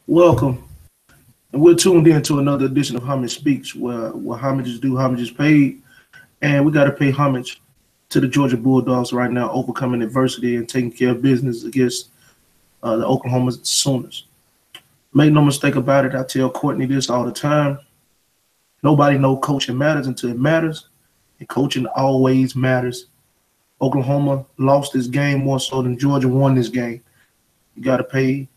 Welcome. And we're tuned in to another edition of Homage Speaks, where homage is due, homage is paid. And we got to pay homage to the Georgia Bulldogs right now, overcoming adversity and taking care of business against the Oklahoma Sooners. Make no mistake about it, I tell Courtney this all the time. Nobody knows coaching matters until it matters, and coaching always matters. Oklahoma lost this game more so than Georgia won this game. You got to pay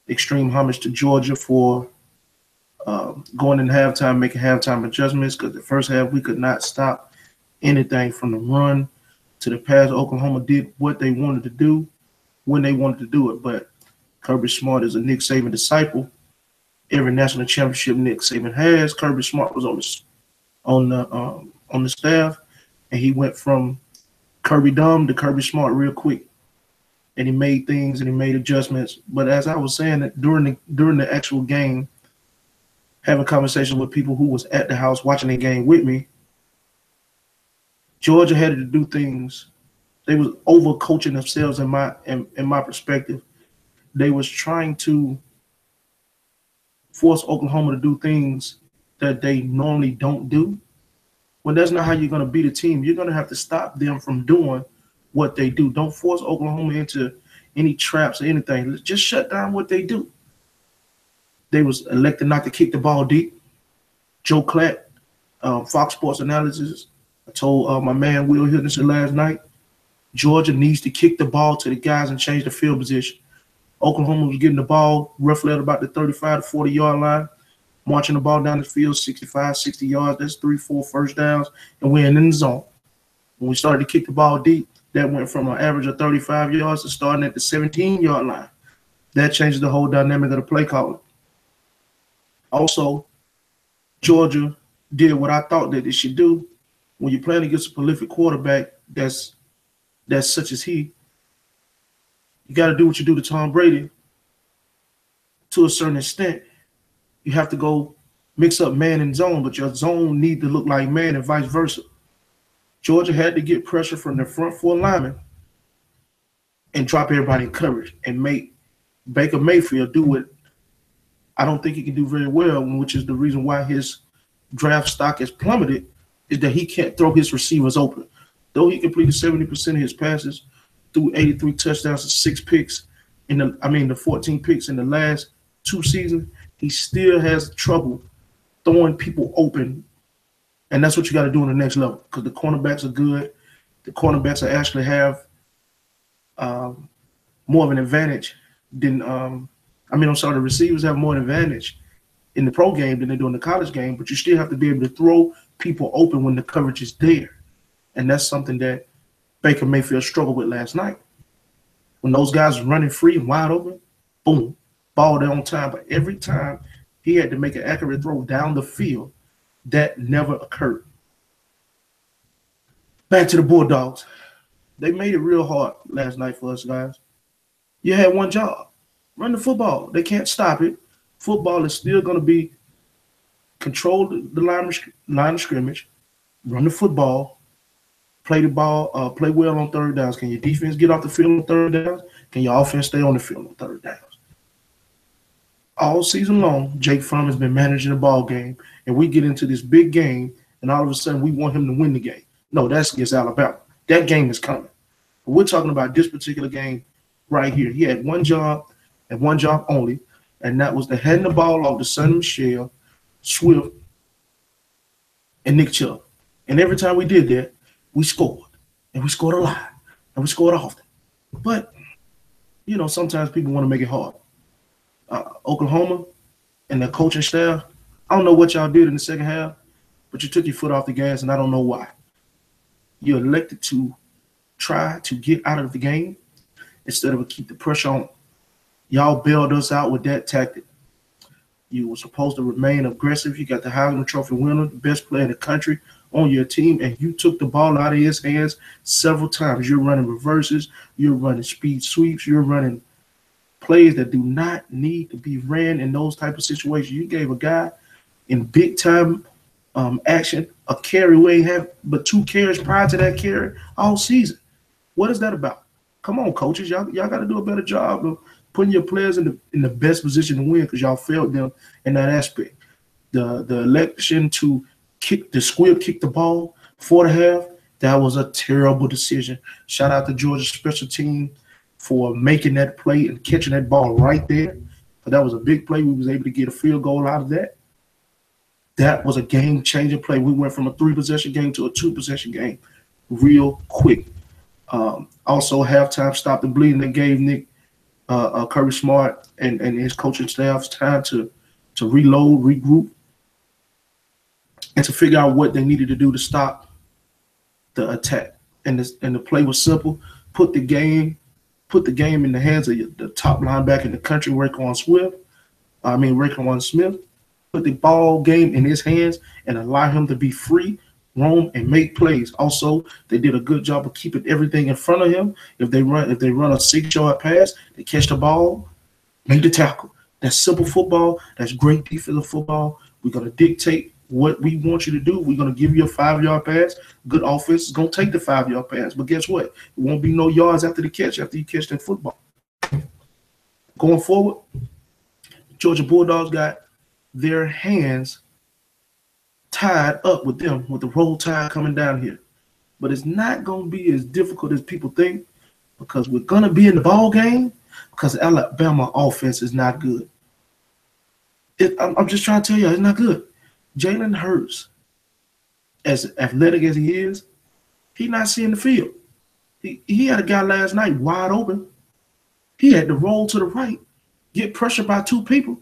extreme homage to Georgia for going in halftime, making halftime adjustments, because the first half we could not stop anything from the run to the pass. Oklahoma did what they wanted to do when they wanted to do it, but Kirby Smart is a Nick Saban disciple. Every national championship Nick Saban has, Kirby Smart was on the staff, and he went from Kirby dumb to Kirby Smart real quick, and he made things and he made adjustments. But as I was saying, that during the actual game, having conversations with people who was at the house watching the game with me, Georgia had to do things. They was overcoaching themselves in my perspective. They was trying to force Oklahoma to do things that they normally don't do. When that's not how you're going to beat a team, you're going to have to stop them from doing what they do. Don't force Oklahoma into any traps or anything. Just shut down what they do. They was elected not to kick the ball deep. Joe Klatt, Fox Sports Analysis, I told my man Will Henderson last night, Georgia needs to kick the ball to the guys and change the field position. Oklahoma was getting the ball roughly at about the 35 to 40-yard line, marching the ball down the field 65, 60 yards. That's 3-4 first downs, and we're in the zone. When we started to kick the ball deep, that went from an average of 35 yards to starting at the 17-yard line. That changes the whole dynamic of the play calling. Also, Georgia did what I thought that they should do. When you're playing against a prolific quarterback that's such as he, you got to do what you do to Tom Brady to a certain extent. You have to go mix up man and zone, but your zone need to look like man and vice versa. Georgia had to get pressure from the front four linemen and drop everybody in coverage and make Baker Mayfield do what I don't think he can do very well, which is the reason why his draft stock has plummeted, is that he can't throw his receivers open. Though he completed 70% of his passes, threw 83 touchdowns and 6 picks the 14 picks in the last 2 seasons, he still has trouble throwing people open. And that's what you got to do on the next level, because the cornerbacks are good. The cornerbacks actually have more of an advantage than the receivers have more advantage in the pro game than they do in the college game, but you still have to be able to throw people open when the coverage is there. And that's something that Baker Mayfield struggled with last night. When those guys were running free and wide open, boom, ball there on time. But every time he had to make an accurate throw down the field, that never occurred. Back to the Bulldogs. They made it real hard last night for us, guys. You had one job. Run the football. They can't stop it. Football is still going to be control the line of scrimmage, run the football, play the ball, play well on third downs. Can your defense get off the field on third downs? Can your offense stay on the field on third downs? All season long, Jake Fromm has been managing the ball game, and we get into this big game, and all of a sudden we want him to win the game. No, that's against Alabama. That game is coming. But we're talking about this particular game right here. He had one job and one job only, and that was to hand the ball off to Sonny Michel, Swift, and Nick Chubb. And every time we did that, we scored. And we scored a lot. And we scored often. But, sometimes people want to make it hard. Oklahoma and their coaching staff, I don't know what y'all did in the second half, but you took your foot off the gas, and I don't know why. You elected to try to get out of the game instead of keep the pressure on. Y'all bailed us out with that tactic. You were supposed to remain aggressive. You got the Heisman Trophy winner, the best player in the country on your team, and you took the ball out of his hands several times. You're running reverses. You're running speed sweeps. You're running plays that do not need to be ran in those type of situations. You gave a guy in big-time action a carry we ain't have but 2 carries prior to that carry all season. What is that about? Come on, coaches. Y'all got to do a better job of putting your players in the best position to win because y'all failed them in that aspect. The election to kick the ball before the half, that was a terrible decision. Shout out to Georgia's special team for making that play and catching that ball right there. But that was a big play. We was able to get a field goal out of that. That was a game-changing play. We went from a 3-possession game to a 2-possession game real quick. Also, halftime stopped the bleeding that gave Nick Kirby Smart and his coaching staff time to reload, regroup, and to figure out what they needed to do to stop the attack. And the play was simple. Put the game in the hands of the top linebacker in the country, Raekwon Smith. Put the ball game in his hands and allow him to be free, roam, and make plays. Also, they did a good job of keeping everything in front of him. If they run a 6-yard pass, they catch the ball, make the tackle. That's simple football. That's great defensive football. We're going to dictate what we want you to do. We're going to give you a 5-yard pass. Good offense is going to take the 5-yard pass. But guess what? It won't be no yards after the catch, after you catch that football. Going forward, Georgia Bulldogs got their hands tied up with them, with the roll tide coming down here. But it's not going to be as difficult as people think because we're going to be in the ball game because Alabama offense is not good. I'm just trying to tell you, it's not good. Jalen Hurts, as athletic as he is, he's not seeing the field. He had a guy last night wide open. He had to roll to the right, get pressured by 2 people,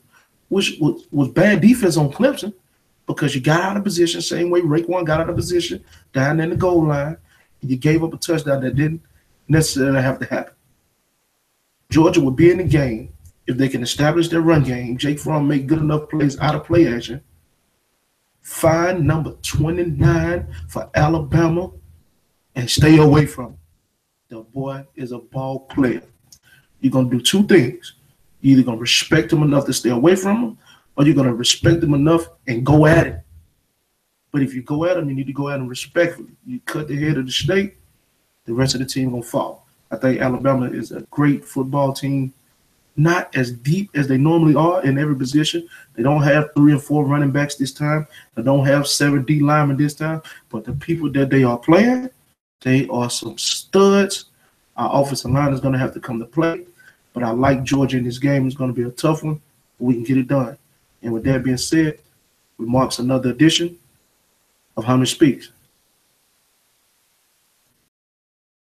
which was bad defense on Clemson because you got out of position, same way Raekwon got out of position down in the goal line. And you gave up a touchdown that didn't necessarily have to happen. Georgia would be in the game if they can establish their run game. Jake Fromm make good enough plays out of play action. Find number 29 for Alabama and stay away from him. The boy is a ball player. You're going to do 2 things. You're either going to respect him enough to stay away from him, or you're going to respect him enough and go at it. But if you go at him, you need to go at him respectfully. You cut the head of the snake, the rest of the team going to fall. I think Alabama is a great football team, not as deep as they normally are in every position. They don't have 3 or 4 running backs this time. They don't have 7 D linemen this time. But the people that they are playing, they are some studs. Our offensive line is going to have to come to play. But I like Georgia in this game. It's going to be a tough one, but we can get it done. And with that being said, we marks another edition of Hunter Speaks.